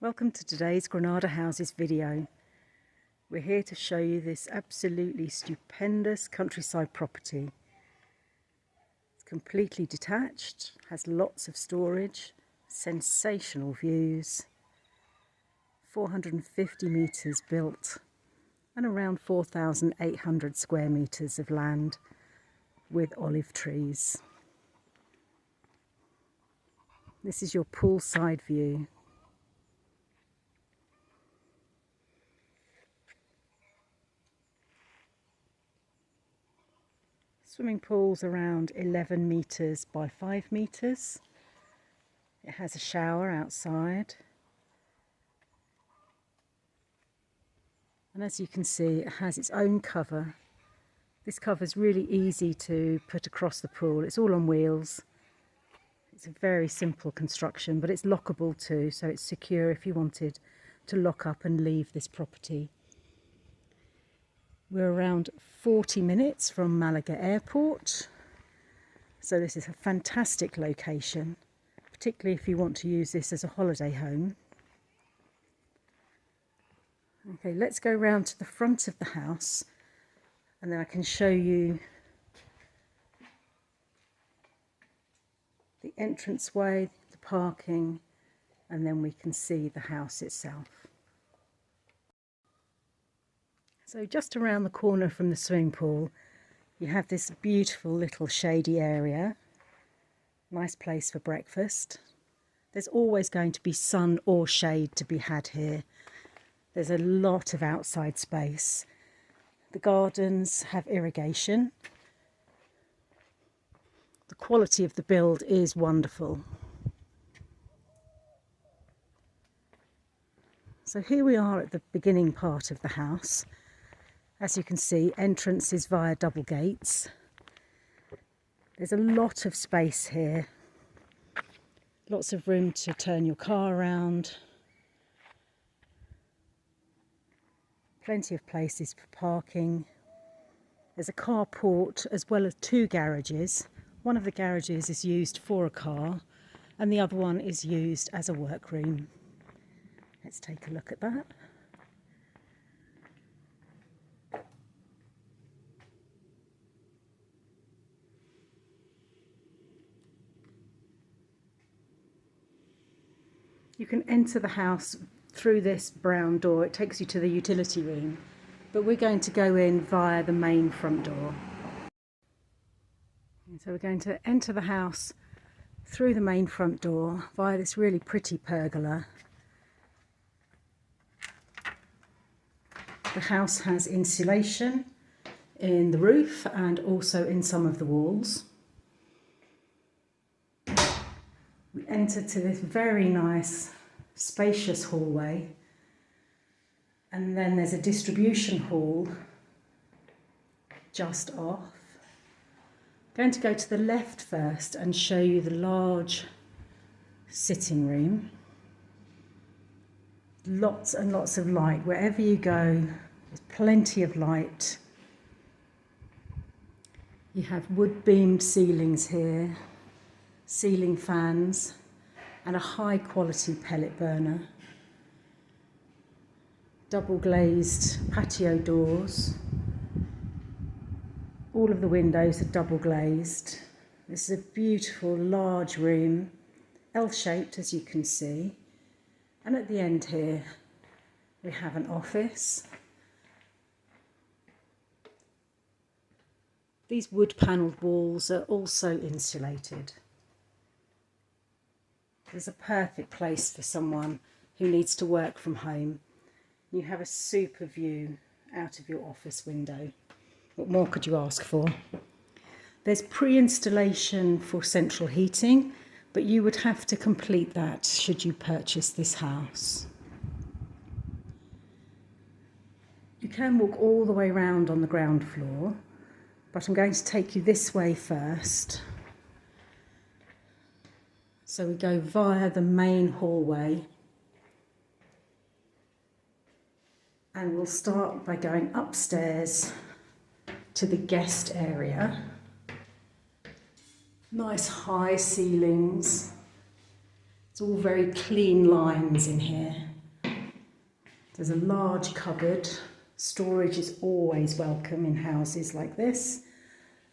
Welcome to today's Granada Houses video. We're here to show you this absolutely stupendous countryside property. It's completely detached, has lots of storage, sensational views, 450 metres built and around 4,800 square metres of land with olive trees. This is your poolside view. Swimming pool's around 11 metres by 5 metres. It has a shower outside. And as you can see, it has its own cover. This cover is really easy to put across the pool. It's all on wheels. It's a very simple construction, but it's lockable too, so it's secure if you wanted to lock up and leave this property. We're around 40 minutes from Malaga Airport, so this is a fantastic location, particularly if you want to use this as a holiday home. Okay, let's go round to the front of the house and then I can show you the entranceway, the parking, and then we can see the house itself. So just around the corner from the swimming pool, you have this beautiful little shady area. Nice place for breakfast. There's always going to be sun or shade to be had here. There's a lot of outside space. The gardens have irrigation. The quality of the build is wonderful. So here we are at the beginning part of the house. As you can see, entrance is via double gates. There's a lot of space here. Lots of room to turn your car around. Plenty of places for parking. There's a carport as well as 2 garages. One of the garages is used for a car and the other one is used as a workroom. Let's take a look at that. You can enter the house through this brown door. It takes you to the utility room, but we're going to go in via the main front door. So we're going to enter the house through the main front door via this really pretty pergola. The house has insulation in the roof and also in some of the walls. We enter to this very nice, spacious hallway, and then there's a distribution hall just off. I'm going to go to the left first and show you the large sitting room. Lots and lots of light. Wherever you go, there's plenty of light. You have wood beamed ceilings here, ceiling fans, and a high quality pellet burner. Double glazed patio doors. All of the windows are double glazed. This is a beautiful large room, L-shaped as you can see. And at the end here we have an office. These wood panelled walls are also insulated. It's a perfect place for someone who needs to work from home. You have a super view out of your office window. What more could you ask for? There's pre-installation for central heating, but you would have to complete that should you purchase this house. You can walk all the way around on the ground floor, but I'm going to take you this way first. So we go via the main hallway and we'll start by going upstairs to the guest area. Nice high ceilings. It's all very clean lines in here. There's a large cupboard. Storage is always welcome in houses like this.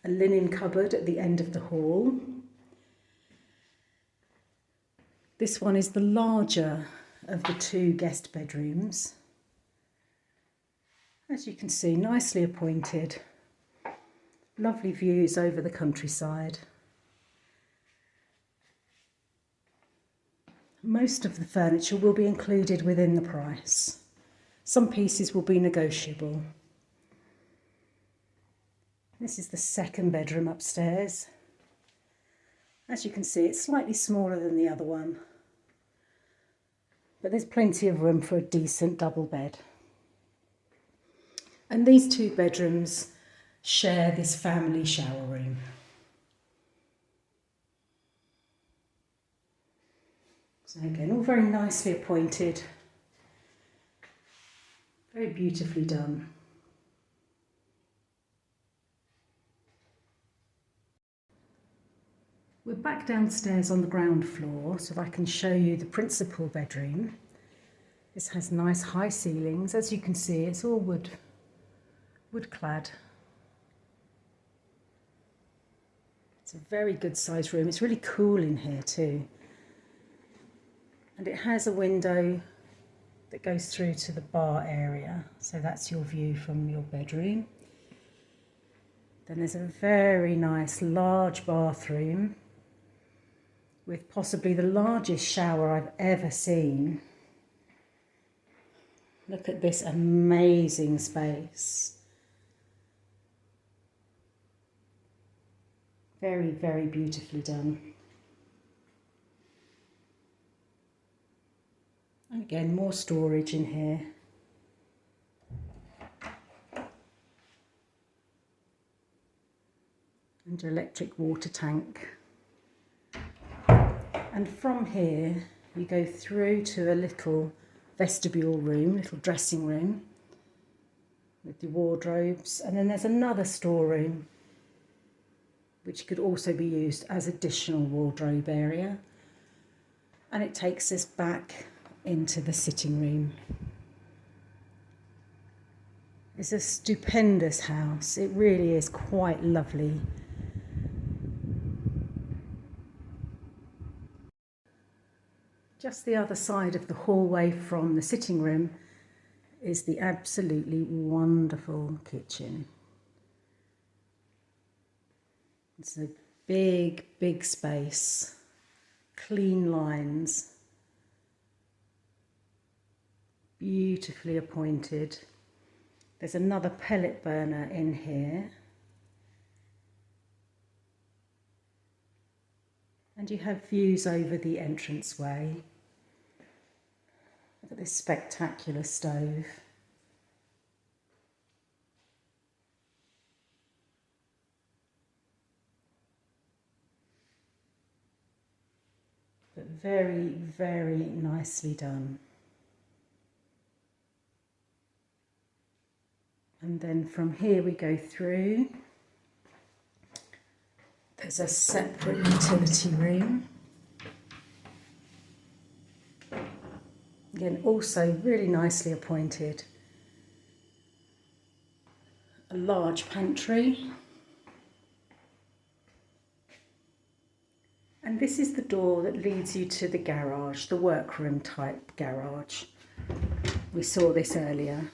A linen cupboard at the end of the hall. This one is the larger of the two guest bedrooms. As you can see, nicely appointed. Lovely views over the countryside. Most of the furniture will be included within the price. Some pieces will be negotiable. This is the second bedroom upstairs. As you can see, it's slightly smaller than the other one, but there's plenty of room for a decent double bed. And these two bedrooms share this family shower room. So again, all very nicely appointed, very beautifully done. We're back downstairs on the ground floor so that I can show you the principal bedroom. This has nice high ceilings. As you can see, it's all wood clad. It's a very good sized room. It's really cool in here too. And it has a window that goes through to the bar area. So that's your view from your bedroom. Then there's a very nice large bathroom with possibly the largest shower I've ever seen. Look at this amazing space. Very, very beautifully done. And again, more storage in here. And your electric water tank. And from here, you go through to a little vestibule room, little dressing room with the wardrobes. And then there's another storeroom, which could also be used as additional wardrobe area. And it takes us back into the sitting room. It's a stupendous house. It really is quite lovely. Just the other side of the hallway from the sitting room is the absolutely wonderful kitchen. It's a big, big space, clean lines, beautifully appointed. There's another pellet burner in here. And you have views over the entranceway. Look at this spectacular stove. But very, very nicely done. And then from here we go through. There's a separate utility room. Again, also really nicely appointed. A large pantry. And this is the door that leads you to the garage, the workroom type garage. We saw this earlier.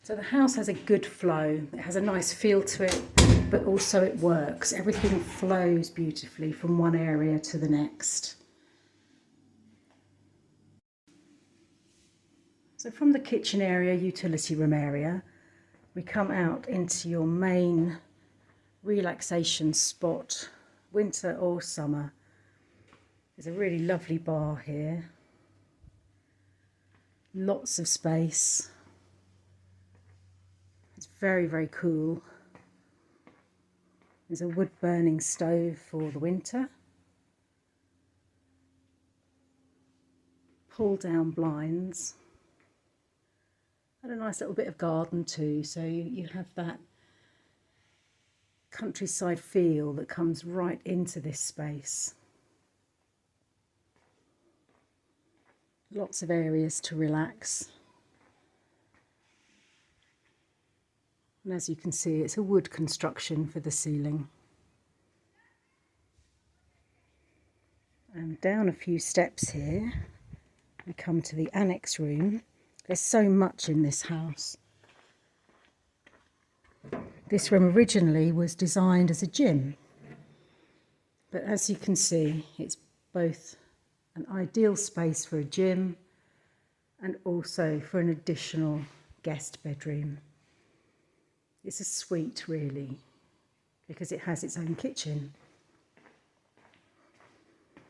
So the house has a good flow. It has a nice feel to it, but also it works. Everything flows beautifully from one area to the next. So from the kitchen area, utility room area, we come out into your main relaxation spot, winter or summer. There's a really lovely bar here. Lots of space. It's very, very cool. There's a wood burning stove for the winter. Pull down blinds. And a nice little bit of garden too, so you have that countryside feel that comes right into this space. Lots of areas to relax. And as you can see, it's a wood construction for the ceiling. And down a few steps here, we come to the annex room. There's so much in this house. This room originally was designed as a gym, but as you can see, it's both an ideal space for a gym and also for an additional guest bedroom. It's a suite really, because it has its own kitchen.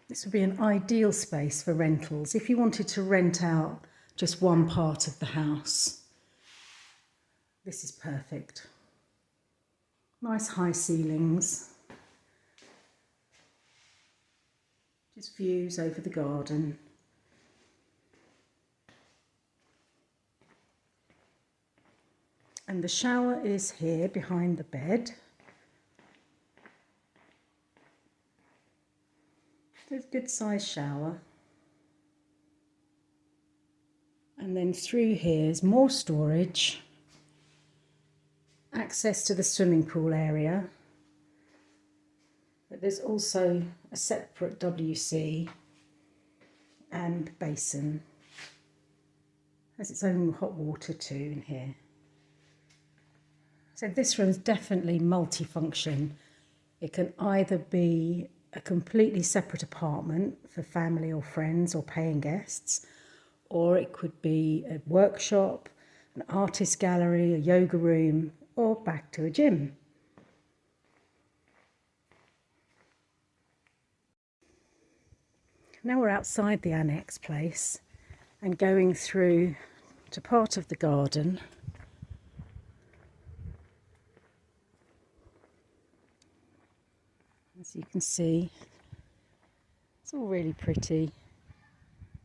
This would be an ideal space for rentals if you wanted to rent out just one part of the house. This is perfect. Nice high ceilings. Just views over the garden. And the shower is here behind the bed. There's a good sized shower. And then through here is more storage. Access to the swimming pool area. But there's also a separate WC and basin. Has its own hot water too in here. So this room is definitely multifunction. It can either be a completely separate apartment for family or friends or paying guests, or it could be a workshop, an artist gallery, a yoga room, or back to a gym. Now we're outside the annex place and going through to part of the garden. As you can see, it's all really pretty,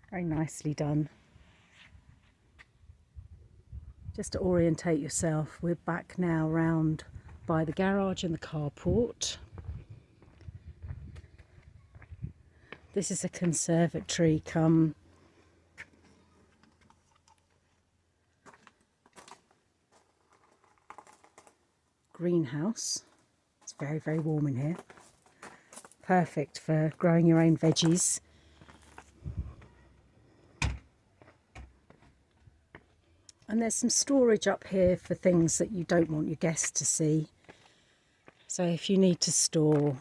very nicely done. Just to orientate yourself, we're back now round by the garage and the carport. This is a conservatory come greenhouse. It's very, very warm in here. Perfect for growing your own veggies. And there's some storage up here for things that you don't want your guests to see. So if you need to store,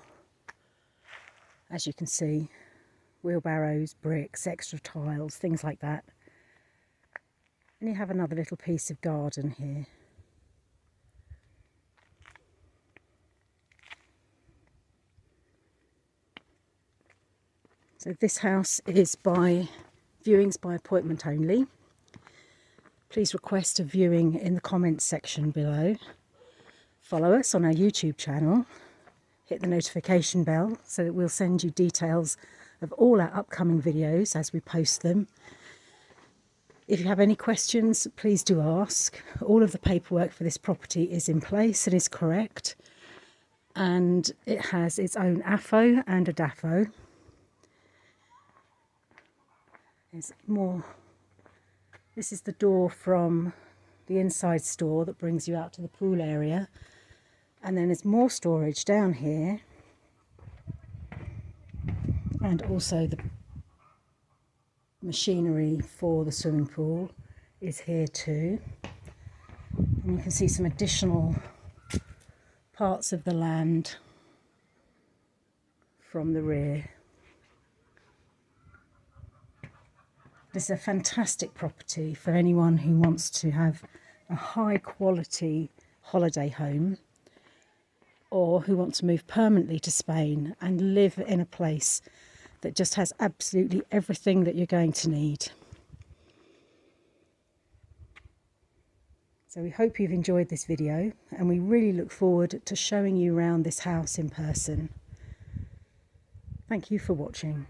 as you can see, wheelbarrows, bricks, extra tiles, things like that. And you have another little piece of garden here. So this house is viewings by appointment only. Please request a viewing in the comments section below. Follow us on our YouTube channel. Hit the notification bell so that we'll send you details of all our upcoming videos as we post them. If you have any questions, please do ask. All of the paperwork for this property is in place and is correct. And it has its own AFO and a DAFO. There's more. This is the door from the inside store that brings you out to the pool area. And then there's more storage down here. And also the machinery for the swimming pool is here too. And you can see some additional parts of the land from the rear. This is a fantastic property for anyone who wants to have a high quality holiday home, or who want to move permanently to Spain and live in a place that just has absolutely everything that you're going to need. So we hope you've enjoyed this video, and we really look forward to showing you around this house in person. Thank you for watching.